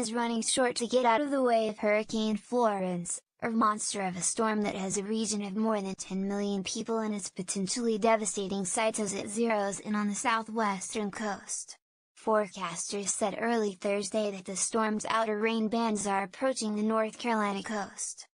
is running short to get out of the way of Hurricane Florence, a monster of a storm that has a region of more than 10 million people and its potentially devastating sights as it zeroes in on the southwestern coast. Forecasters said early Thursday that the storm's outer rain bands are approaching the North Carolina coast.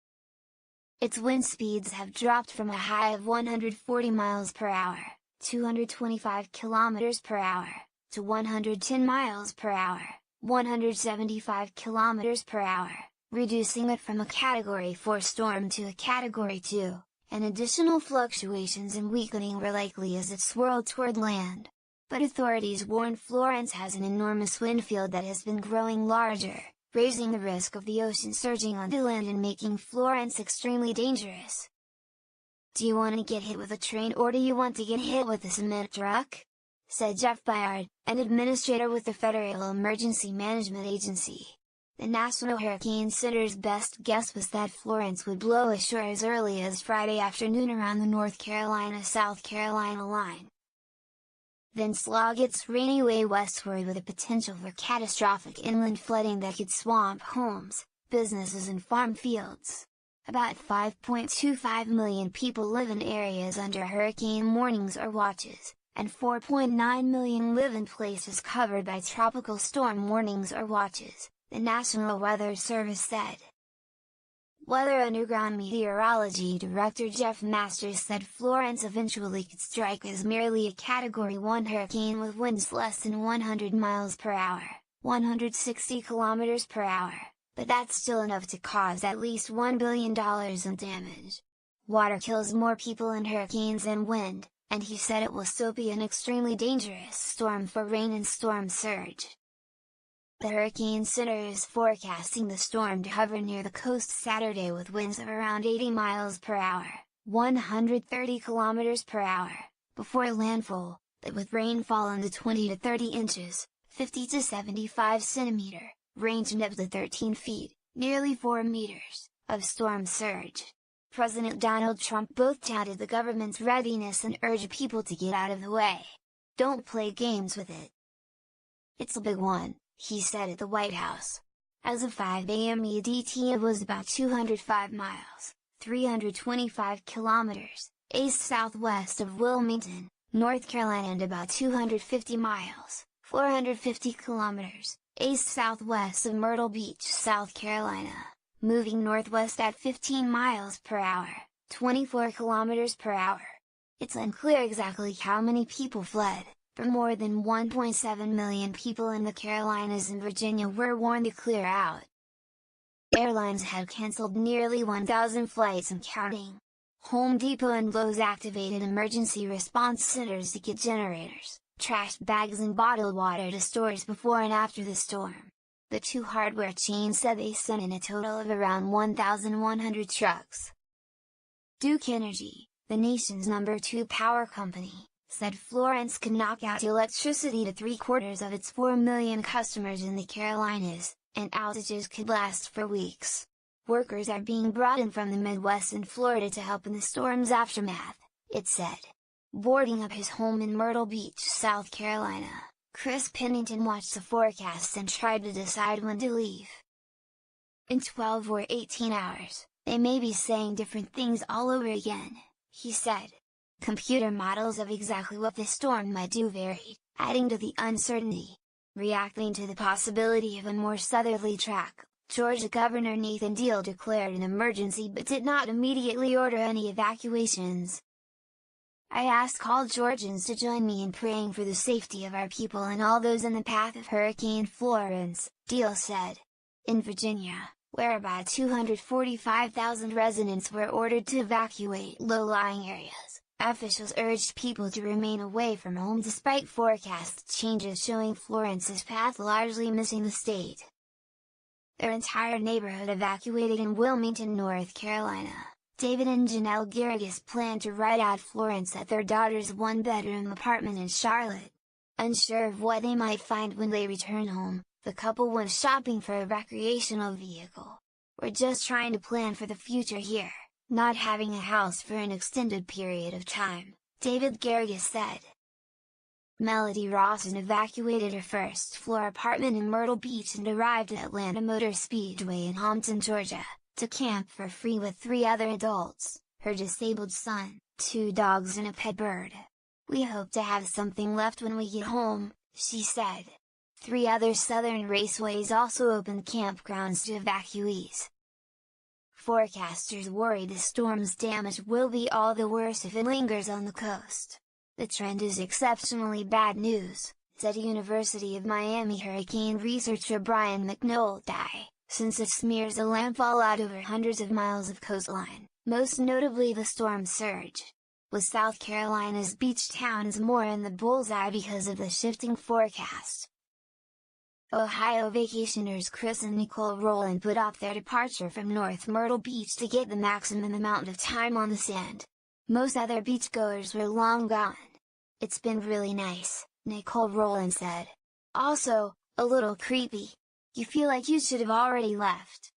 Its wind speeds have dropped from a high of 140 miles per hour, 225 kilometers per hour, to 110 miles per hour, 175 kilometers per hour, reducing it from a Category 4 storm to a Category 2, and additional fluctuations and weakening were likely as it swirled toward land. But authorities warn Florence has an enormous wind field that has been growing larger, raising the risk of the ocean surging onto land and making Florence extremely dangerous. "Do you want to get hit with a train or do you want to get hit with a cement truck?" said Jeff Byard, an administrator with the Federal Emergency Management Agency. The National Hurricane Center's best guess was that Florence would blow ashore as early as Friday afternoon around the North Carolina-South Carolina line, then slog its rainy way westward with a potential for catastrophic inland flooding that could swamp homes, businesses and farm fields. About 5.25 million people live in areas under hurricane warnings or watches, and 4.9 million live in places covered by tropical storm warnings or watches, the National Weather Service said. Weather Underground Meteorology Director Jeff Masters said Florence eventually could strike as merely a Category 1 hurricane with winds less than 100 miles per hour, 160 kilometers per hour, but that's still enough to cause at least $1 billion in damage. Water kills more people in hurricanes than wind, and he said it will still be an extremely dangerous storm for rain and storm surge. The Hurricane Center is forecasting the storm to hover near the coast Saturday with winds of around 80 miles per hour, 130 kilometers per hour, before landfall, but with rainfall in the 20 to 30 inches, 50 to 75 centimeter, ranging up to 13 feet, nearly 4 meters, of storm surge. President Donald Trump both touted the government's readiness and urged people to get out of the way. "Don't play games with it. It's a big one," he said at the White House. As of 5 a.m. EDT it was about 205 miles, 325 kilometers, east-southwest of Wilmington, North Carolina and about 250 miles, 450 kilometers, east-southwest of Myrtle Beach, South Carolina, moving northwest at 15 miles per hour, 24 kilometers per hour. It's unclear exactly how many people fled, but more than 1.7 million people in the Carolinas and Virginia were warned to clear out. Airlines had canceled nearly 1,000 flights and counting. Home Depot and Lowe's activated emergency response centers to get generators, trash bags and bottled water to stores before and after the storm. The two hardware chains said they sent in a total of around 1,100 trucks. Duke Energy, the nation's #2 power company, said Florence could knock out electricity to 3/4 of its 4 million customers in the Carolinas, and outages could last for weeks. Workers are being brought in from the Midwest and Florida to help in the storm's aftermath, it said. Boarding up his home in Myrtle Beach, South Carolina, Chris Pennington watched the forecast and tried to decide when to leave. "In 12 or 18 hours, they may be saying different things all over again," he said. Computer models of exactly what the storm might do varied, adding to the uncertainty. Reacting to the possibility of a more southerly track, Georgia Governor Nathan Deal declared an emergency but did not immediately order any evacuations. "I ask all Georgians to join me in praying for the safety of our people and all those in the path of Hurricane Florence," Deal said. In Virginia, where about 245,000 residents were ordered to evacuate low-lying areas, officials urged people to remain away from home despite forecast changes showing Florence's path largely missing the state. Their entire neighborhood evacuated in Wilmington, North Carolina. David and Janelle Garrigus plan to ride out Florence at their daughter's one-bedroom apartment in Charlotte. Unsure of what they might find when they return home, the couple went shopping for a recreational vehicle. "We're just trying to plan for the future here, not having a house for an extended period of time," David Garrigus said. Melody Rawson evacuated her first-floor apartment in Myrtle Beach and arrived at Atlanta Motor Speedway in Hampton, Georgia, to camp for free with 3 other adults, her disabled son, 2 dogs and a pet bird. "We hope to have something left when we get home," she said. 3 other Southern raceways also opened campgrounds to evacuees. Forecasters worry the storm's damage will be all the worse if it lingers on the coast. "The trend is exceptionally bad news," said University of Miami hurricane researcher Brian McNulty, "since it smears a landfall out over hundreds of miles of coastline, most notably the storm surge. With South Carolina's beach towns more in the bullseye because of the shifting forecast." Ohio vacationers Chris and Nicole Rowland put off their departure from North Myrtle Beach to get the maximum amount of time on the sand. Most other beachgoers were long gone. "It's been really nice," Nicole Rowland said. "Also, a little creepy. You feel like you should have already left."